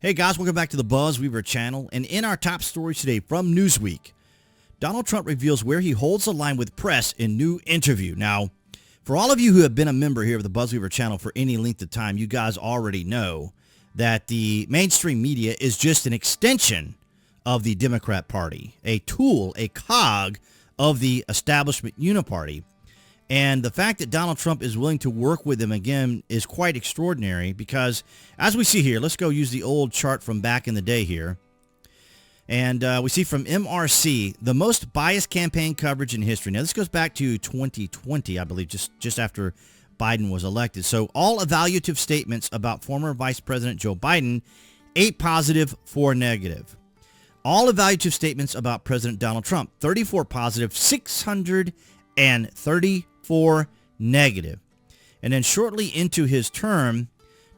Hey guys, welcome back to the BuzWeaver channel. And in our top stories today from Newsweek, Donald Trump reveals where he holds the line with press in new interview. Now, for all of you who have been a member here of the BuzWeaver channel for any length of time, you guys already know that the mainstream media is just an extension of the Democrat Party, a tool, a cog of the Establishment Uni-party. And the fact that Donald Trump is willing to work with them again is quite extraordinary because, as we see here, let's go use the old chart from back in the day here. And we see from MRC, the most biased campaign coverage in history. Now, this goes back to 2020, I believe, just after Biden was elected. So all evaluative statements about former Vice President Joe Biden, 8 positive, 4 negative. All evaluative statements about President Donald Trump, 34 positive, 634 negative. And then shortly into his term,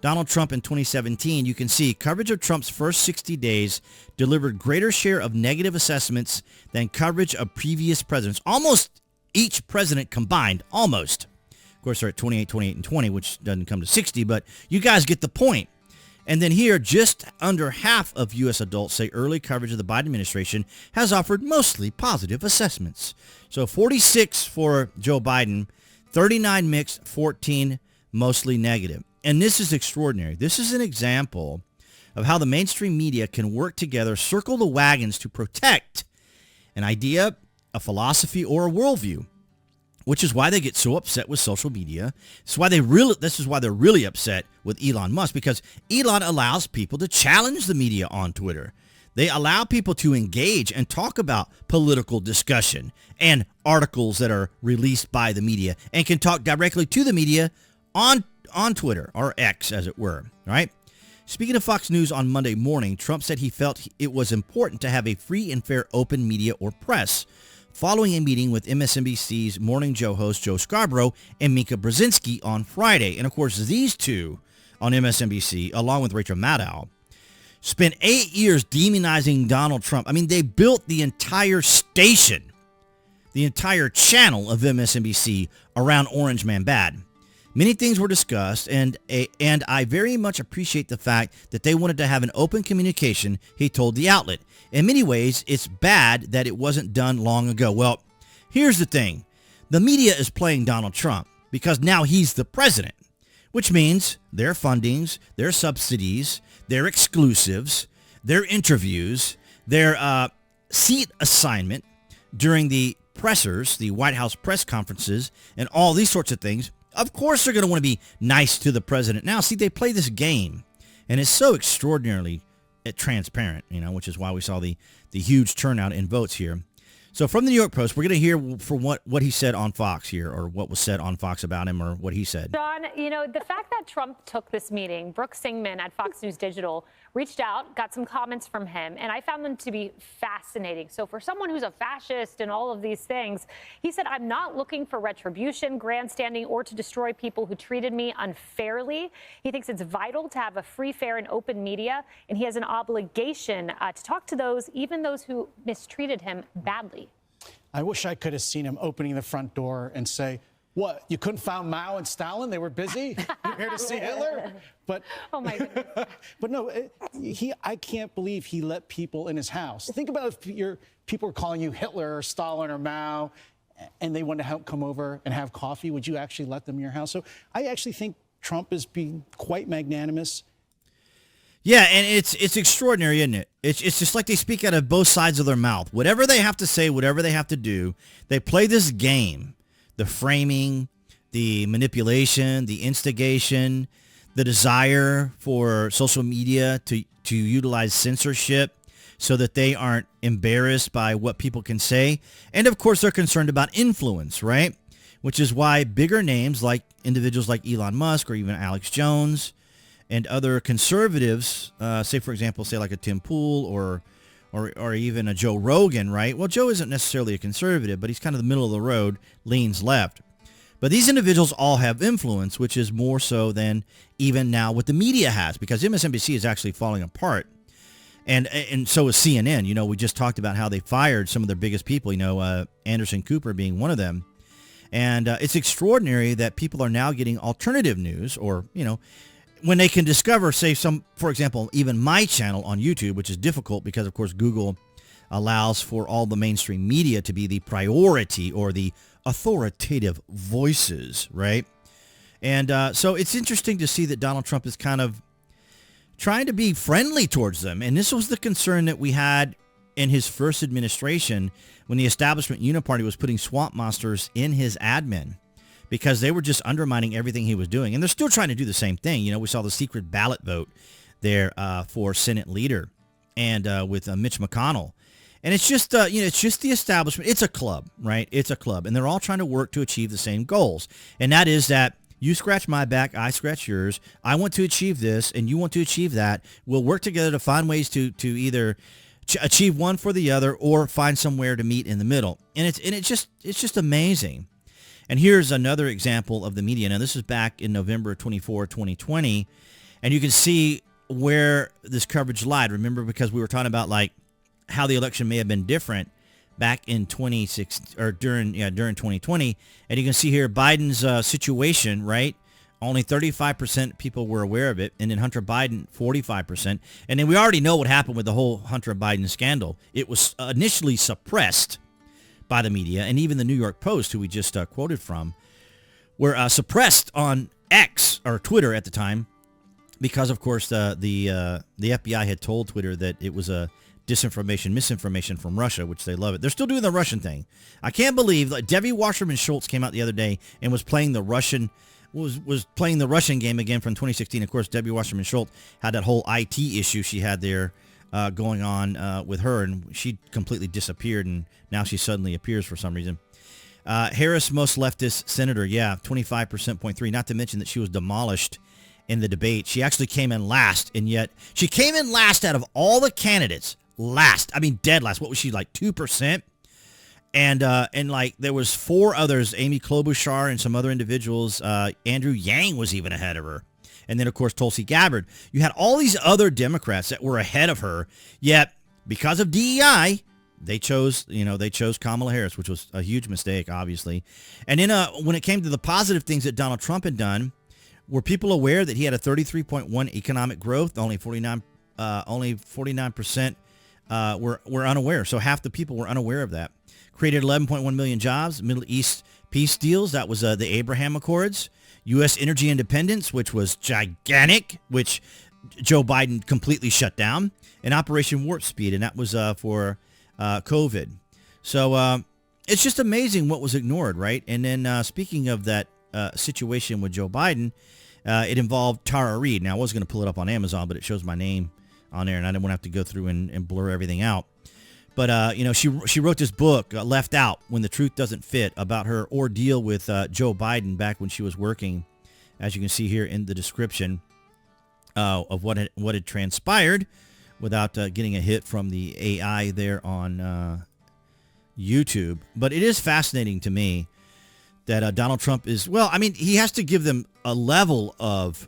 Donald Trump in 2017, you can see coverage of Trump's first 60 days delivered greater share of negative assessments than coverage of previous presidents. Almost each president combined, almost. Of course, they're at 28, 28, and 20, which doesn't come to 60, but you guys get the point. And then here, just under half of U.S. adults say early coverage of the Biden administration has offered mostly positive assessments. So 46 for Joe Biden, 39 mixed, 14 mostly negative. And this is extraordinary. This is an example of how the mainstream media can work together, circle the wagons to protect an idea, a philosophy, or a worldview, which is why they get so upset with social media. This is why they're really upset with Elon Musk, because Elon allows people to challenge the media on Twitter. They allow people to engage and talk about political discussion and articles that are released by the media and can talk directly to the media on Twitter, or X as it were, right? Speaking of Fox News on Monday morning, Trump said he felt it was important to have a free and fair open media or press following a meeting with MSNBC's Morning Joe host Joe Scarborough and Mika Brzezinski on Friday. And of course, these two on MSNBC, along with Rachel Maddow, spent 8 years demonizing Donald Trump. I mean, they built the entire station, the entire channel of MSNBC around Orange Man Bad. Many things were discussed, and I very much appreciate the fact that they wanted to have an open communication, he told the outlet. In many ways, it's bad that it wasn't done long ago. Well, here's the thing. The media is playing Donald Trump because now he's the president, which means their fundings, their subsidies, their exclusives, their interviews, their seat assignment during the pressers, the White House press conferences, and all these sorts of things. Of course, they're going to want to be nice to the president. Now, see, they play this game, and it's so extraordinarily transparent, which is why we saw the huge turnout in votes here. So from the New York Post, we're going to hear from what he said on Fox here, or what was said on Fox about him, or what he said. John, the fact that Trump took this meeting, Brooke Singman at Fox News Digital reached out, got some comments from him, and I found them to be fascinating. So for someone who's a fascist and all of these things, he said, "I'm not looking for retribution, grandstanding, or to destroy people who treated me unfairly." He thinks it's vital to have a free, fair, and open media, and he has an obligation to talk to those, even those who mistreated him badly. I wish I could have seen him opening the front door and say, "What, you couldn't find Mao and Stalin? They were busy? You're here to see Hitler?" But, oh my goodness. But no, I can't believe he let people in his house. Think about if people were calling you Hitler or Stalin or Mao, and they wanted to come over and have coffee. Would you actually let them in your house? So I actually think Trump is being quite magnanimous. Yeah, and it's extraordinary, isn't it? It's just like they speak out of both sides of their mouth. Whatever they have to say, whatever they have to do, they play this game. The framing, the manipulation, the instigation, the desire for social media to utilize censorship so that they aren't embarrassed by what people can say. And of course, they're concerned about influence, right? Which is why bigger names like individuals like Elon Musk or even Alex Jones and other conservatives, say, for example, say like a Tim Pool or even a Joe Rogan, right? Well, Joe isn't necessarily a conservative, but he's kind of the middle of the road, leans left. But these individuals all have influence, which is more so than even now what the media has, because MSNBC is actually falling apart. And so is CNN. We just talked about how they fired some of their biggest people, Anderson Cooper being one of them. And it's extraordinary that people are now getting alternative news, or, when they can discover, say, for example, even my channel on YouTube, which is difficult because, of course, Google allows for all the mainstream media to be the priority or the authoritative voices, right? And so it's interesting to see that Donald Trump is kind of trying to be friendly towards them. And this was the concern that we had in his first administration when the Establishment Uni-party was putting swamp monsters in his admin because they were just undermining everything he was doing. And they're still trying to do the same thing. You know, we saw the secret ballot vote there for Senate leader and with Mitch McConnell. And it's just, it's just the establishment. It's a club, right? It's a club. And they're all trying to work to achieve the same goals. And that is that you scratch my back, I scratch yours. I want to achieve this, and you want to achieve that. We'll work together to find ways to either achieve one for the other or find somewhere to meet in the middle. And it's just amazing. And here's another example of the media. Now, this is back in November 24, 2020. And you can see where this coverage lied. Remember, because we were talking about, like, how the election may have been different back in 2016 or during 2020. And you can see here Biden's situation, right? Only 35% people were aware of it. And then Hunter Biden, 45%. And then we already know what happened with the whole Hunter Biden scandal. It was initially suppressed by the media, and even the New York Post, who we just quoted from, were suppressed on X, or Twitter at the time, because, of course, the FBI had told Twitter that it was a misinformation from Russia, which they love it. They're still doing the Russian thing. I can't believe, like, Debbie Wasserman Schultz came out the other day and was playing the Russian game again from 2016. Of course, Debbie Wasserman Schultz had that whole IT issue she had there going on with her, and she completely disappeared, and now she suddenly appears for some reason. Harris, most leftist senator, 25.3%, not to mention that she was demolished in the debate. She actually came in last, and yet she came in last out of all the candidates. Last. I mean, dead last. What was she, like 2%? And like there was 4 others, Amy Klobuchar and some other individuals. Andrew Yang was even ahead of her. And then, of course, Tulsi Gabbard. You had all these other Democrats that were ahead of her, yet because of DEI, they chose Kamala Harris, which was a huge mistake, obviously. And then when it came to the positive things that Donald Trump had done, were people aware that he had a 33.1 economic growth? Only 49% were unaware. So half the people were unaware of that. Created 11.1 million jobs. Middle East peace deals. That was the Abraham Accords. U.S. energy independence, which was gigantic, which Joe Biden completely shut down. And Operation Warp Speed, and that was for COVID. So it's just amazing what was ignored, right? And then speaking of that situation with Joe Biden, it involved Tara Reid. Now, I was going to pull it up on Amazon, but it shows my name on there, and I didn't want to have to go through and blur everything out. But, she wrote this book, Left Out, When the Truth Doesn't Fit, about her ordeal with Joe Biden back when she was working, as you can see here in the description, of what had transpired without getting a hit from the AI there on YouTube. But it is fascinating to me that Donald Trump is, well, I mean, he has to give them a level of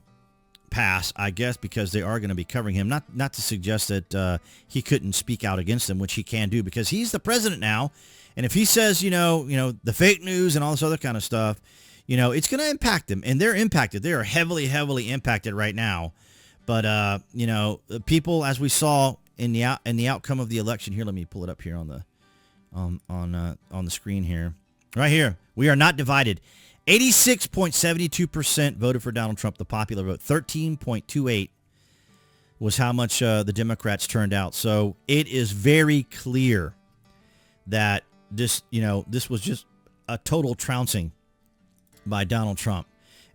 pass, I guess, because they are going to be covering him. Not to suggest that he couldn't speak out against them, which he can do, because he's the president now. And if he says, the fake news and all this other kind of stuff, it's going to impact them. And they're impacted. They are heavily, heavily impacted right now. But, people, as we saw in the outcome of the election here, let me pull it up here on the screen here. Right here. We are not divided. 86.72% voted for Donald Trump, the popular vote. 13.28 was how much the Democrats turned out. So it is very clear that this was just a total trouncing by Donald Trump.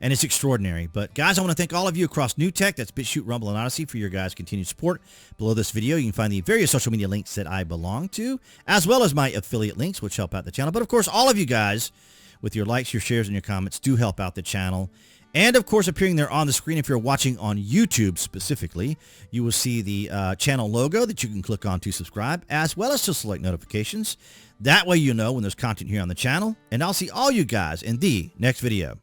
And it's extraordinary. But, guys, I want to thank all of you across New Tech, that's BitChute, Rumble, and Odyssey, for your guys' continued support. Below this video, you can find the various social media links that I belong to, as well as my affiliate links, which help out the channel. But, of course, all of you guys, with your likes, your shares, and your comments, do help out the channel. And, of course, appearing there on the screen, if you're watching on YouTube specifically, you will see the channel logo that you can click on to subscribe, as well as to select notifications. That way you know when there's content here on the channel. And I'll see all you guys in the next video.